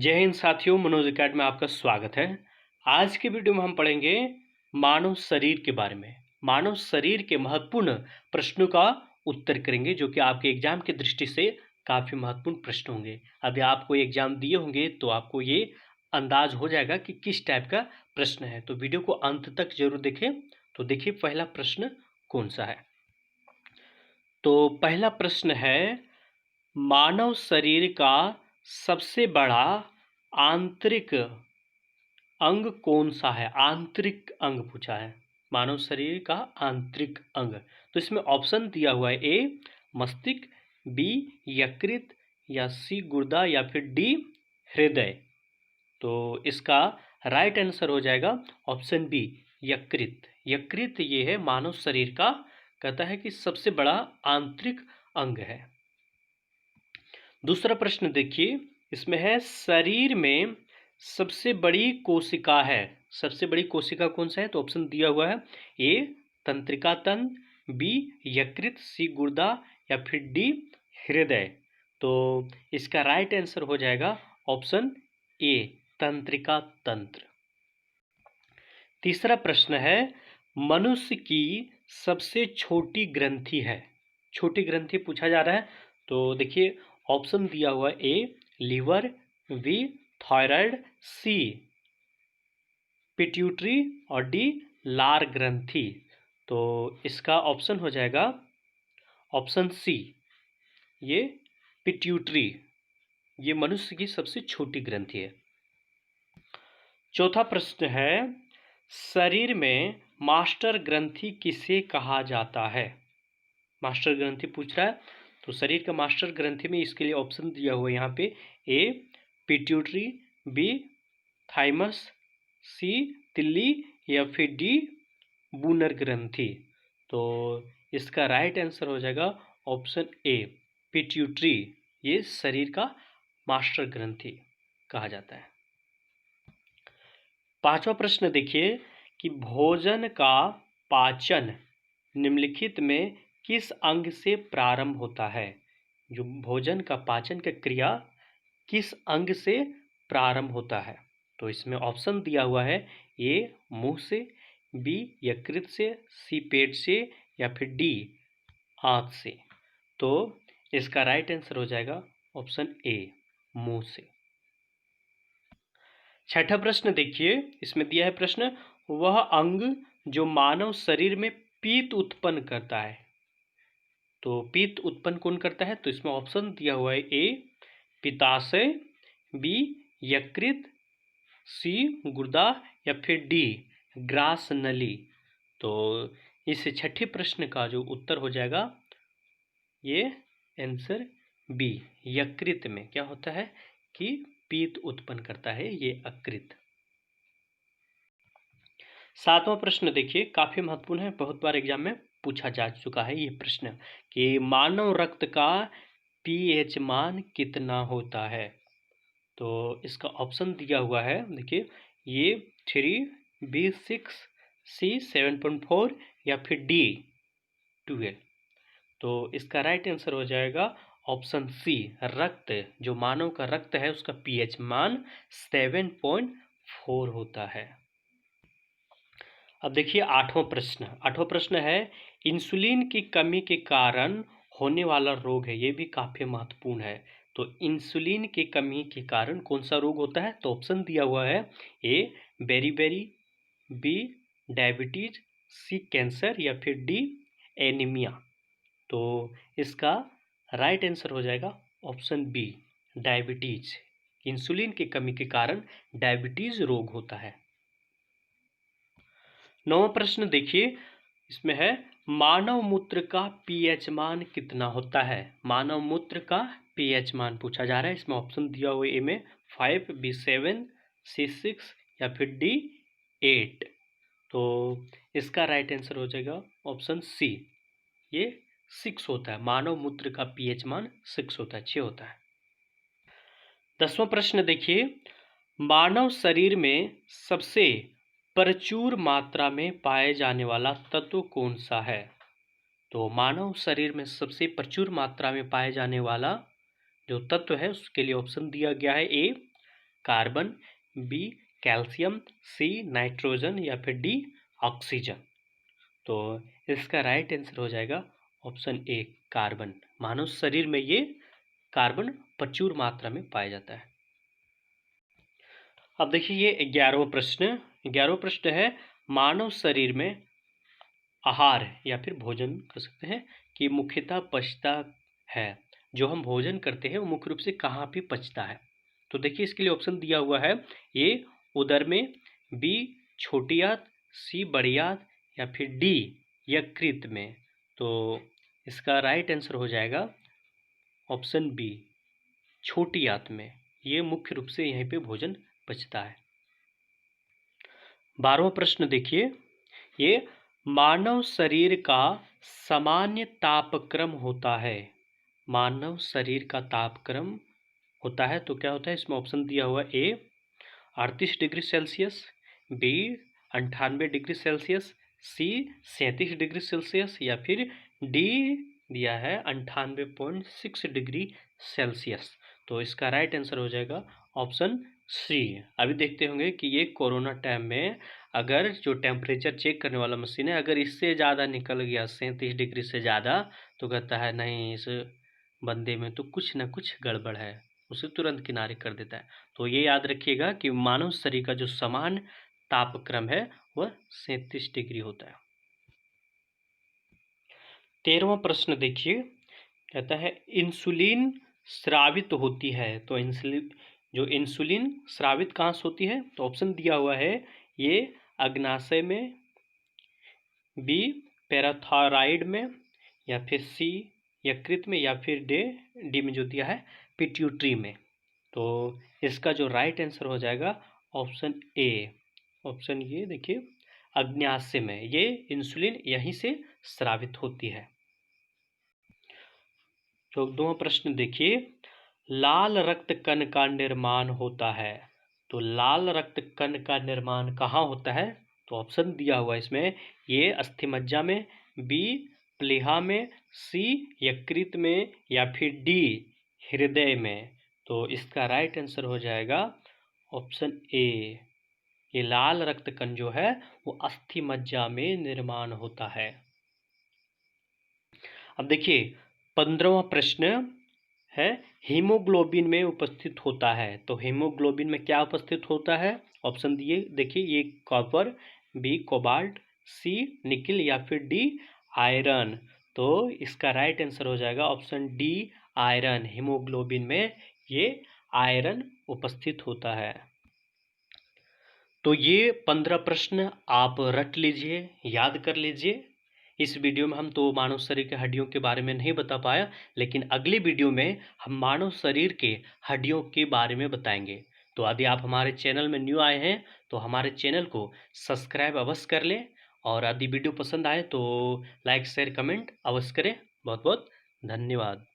जय हिंद साथियों, मनोज अकेडमी में आपका स्वागत है। आज के वीडियो में हम पढ़ेंगे मानव शरीर के बारे में। मानव शरीर के महत्वपूर्ण प्रश्नों का उत्तर करेंगे, जो कि आपके एग्जाम की दृष्टि से काफ़ी महत्वपूर्ण प्रश्न होंगे। अभी आप कोई एग्जाम दिए होंगे तो आपको ये अंदाज हो जाएगा कि किस टाइप का प्रश्न है, तो वीडियो को अंत तक जरूर देखें। तो देखिए पहला प्रश्न कौन सा है। तो पहला प्रश्न है, मानव शरीर का सबसे बड़ा आंतरिक अंग कौन सा है। आंतरिक अंग पूछा है, मानव शरीर का आंतरिक अंग। तो इसमें ऑप्शन दिया हुआ है, ए मस्तिष्क, बी यकृत, या सी गुर्दा, या फिर डी हृदय। तो इसका राइट आंसर हो जाएगा ऑप्शन बी यकृत। यकृत ये है मानव शरीर का, कहता है कि सबसे बड़ा आंतरिक अंग है। दूसरा प्रश्न देखिए, इसमें है शरीर में सबसे बड़ी कोशिका है। सबसे बड़ी कोशिका कौन सा है, तो ऑप्शन दिया हुआ है, ए तंत्रिका तंत्र, बी यकृत, सी गुर्दा, या फिर डी हृदय। तो इसका राइट आंसर हो जाएगा ऑप्शन ए तंत्रिका तंत्र। तीसरा प्रश्न है, मनुष्य की सबसे छोटी ग्रंथि है। छोटी ग्रंथि पूछा जा रहा है। तो देखिए ऑप्शन दिया हुआ है, ए लीवर, बी थायराइड, सी पिट्यूटरी, और डी लार ग्रंथि। तो इसका ऑप्शन हो जाएगा ऑप्शन सी, ये पिट्यूटरी। ये मनुष्य की सबसे छोटी ग्रंथि है। चौथा प्रश्न है, शरीर में मास्टर ग्रंथि किसे कहा जाता है। मास्टर ग्रंथि पूछ रहा है, तो शरीर का मास्टर ग्रंथि में इसके लिए ऑप्शन दिया हुआ है यहाँ पे, ए पिट्यूटरी, बी थाइमस, सी तिल्ली, या फिर डी बूनर ग्रंथि। तो इसका राइट आंसर हो जाएगा ऑप्शन ए पिट्यूटरी। ये शरीर का मास्टर ग्रंथि कहा जाता है। पांचवा प्रश्न देखिए कि भोजन का पाचन निम्नलिखित में किस अंग से प्रारंभ होता है। जो भोजन का पाचन का क्रिया किस अंग से प्रारंभ होता है। तो इसमें ऑप्शन दिया हुआ है, ए मुंह से, बी यकृत से, सी पेट से, या फिर डी आंत से। तो इसका राइट आंसर हो जाएगा ऑप्शन ए मुंह से। छठा प्रश्न देखिए, इसमें दिया है प्रश्न, वह अंग जो मानव शरीर में पीत उत्पन्न करता है। तो पीत उत्पन्न कौन करता है, तो इसमें ऑप्शन दिया हुआ है, ए पित्ताशय, बी यकृत, सी गुर्दा, या फिर डी ग्रास नली। तो इस छठे प्रश्न का जो उत्तर हो जाएगा, ये आंसर बी यकृत में क्या होता है कि पीत उत्पन्न करता है ये यकृत। सातवां प्रश्न देखिए, काफी महत्वपूर्ण है, बहुत बार एग्जाम में पूछा जा चुका है ये प्रश्न कि मानव रक्त का पीएच मान कितना होता है। तो इसका ऑप्शन दिया हुआ है, देखिए ये 3, बी 6, सी 7.4, या फिर डी 12। तो इसका राइट आंसर हो जाएगा ऑप्शन सी रक्त। जो मानव का रक्त है उसका पीएच मान 7.4 होता है। अब देखिए आठवां प्रश्न। आठवां प्रश्न है, इंसुलिन की कमी के कारण होने वाला रोग है। ये भी काफी महत्वपूर्ण है। तो इंसुलिन की कमी के कारण कौन सा रोग होता है, तो ऑप्शन दिया हुआ है, ए बेरीबेरी, बी डायबिटीज, सी कैंसर, या फिर डी एनीमिया। तो इसका राइट आंसर हो जाएगा ऑप्शन बी डायबिटीज। इंसुलिन की कमी के कारण डायबिटीज रोग होता है। नौवां प्रश्न देखिए, इसमें है मानव मूत्र का पीएच मान कितना होता है। मानव मूत्र का पीएच मान पूछा जा रहा है। इसमें ऑप्शन दिया हुआ है, ए में 5, बी 7, सी 6, या फिर डी 8। तो इसका राइट आंसर हो जाएगा ऑप्शन सी, ये 6 होता है। मानव मूत्र का पीएच मान 6 होता है, 6 होता है। 10वां प्रश्न देखिए, मानव शरीर में सबसे प्रचुर मात्रा में पाए जाने वाला तत्व कौन सा है। तो मानव शरीर में सबसे प्रचुर मात्रा में पाए जाने वाला जो तत्व है उसके लिए ऑप्शन दिया गया है, A carbon, B calcium, C nitrogen या फिर डी ऑक्सीजन। तो इसका राइट आंसर हो जाएगा ऑप्शन ए कार्बन। मानव शरीर में ये कार्बन प्रचुर मात्रा में पाया जाता है। अब देखिए ये 11वां प्रश्न है, मानव शरीर में आहार या फिर भोजन कर सकते हैं कि मुख्यतः पचता है। जो हम भोजन करते हैं वो मुख्य रूप से कहाँ पे पचता है। तो देखिए इसके लिए ऑप्शन दिया हुआ है, ए उदर में, बी छोटी आंत, सी बड़ी आंत या फिर डी यकृत में। तो इसका राइट आंसर हो जाएगा ऑप्शन बी छोटी आंत में। ये मुख्य रूप से यहीं पे भोजन पचता है। 12वां प्रश्न देखिए, ये मानव शरीर का सामान्य तापक्रम होता है। मानव शरीर का तापक्रम होता है तो क्या होता है, इसमें ऑप्शन दिया हुआ A 38 degree Celsius, B 98 degree Celsius, C 37 degree Celsius या फिर डी दिया है 98.6 डिग्री सेल्सियस। तो इसका राइट आंसर हो जाएगा ऑप्शन सी। अभी देखते होंगे कि ये कोरोना टाइम में अगर जो टेम्परेचर चेक करने वाला मशीन है अगर इससे ज़्यादा निकल गया 37 डिग्री से ज़्यादा तो कहता है नहीं इस बंदे में तो कुछ ना कुछ गड़बड़ है, उसे तुरंत किनारे कर देता है। तो ये याद रखिएगा कि मानव शरीर का जो सामान्य तापक्रम है वह 37 डिग्री होता है। 13वां प्रश्न देखिए, कहता है इंसुलिन स्रावित होती है। तो इंसुलिन स्रावित कहाँ से होती है, तो ऑप्शन दिया हुआ है, ये अग्नाशय में, बी पैराथायराइड में या फिर सी यकृत में या फिर डी में जो दिया है पिट्यूटरी में। तो इसका जो राइट आंसर हो जाएगा ऑप्शन ए। ऑप्शन ये देखिए अग्न्याशय में ये इंसुलिन यहीं से स्रावित होती है। 14वां प्रश्न देखिए, लाल रक्त कण का निर्माण होता है। तो लाल रक्त कण का निर्माण कहाँ होता है, तो ऑप्शन दिया हुआ है इसमें, ये अस्थिमज्जा में, बी प्लीहा में, सी यकृत में या फिर डी हृदय में। तो इसका राइट आंसर हो जाएगा ऑप्शन ए, ये लाल रक्त कण जो है वो अस्थिमज्जा में निर्माण होता है। अब देखिए 15वां प्रश्न है, हीमोग्लोबिन में उपस्थित होता है। तो हीमोग्लोबिन में क्या उपस्थित होता है, ऑप्शन दिए देखिए, ये कॉपर, बी कोबाल्ट, सी निकिल या फिर डी आयरन। तो इसका राइट आंसर हो जाएगा ऑप्शन डी आयरन। हीमोग्लोबिन में ये आयरन उपस्थित होता है। तो ये 15 प्रश्न आप रट लीजिए, याद कर लीजिए। इस वीडियो में हम तो मानव शरीर के हड्डियों के बारे में नहीं बता पाया, लेकिन अगले वीडियो में हम मानव शरीर के हड्डियों के बारे में बताएंगे। तो यदि आप हमारे चैनल में न्यू आए हैं तो हमारे चैनल को सब्सक्राइब अवश्य कर लें, और यदि वीडियो पसंद आए तो लाइक शेयर कमेंट अवश्य करें। बहुत बहुत धन्यवाद।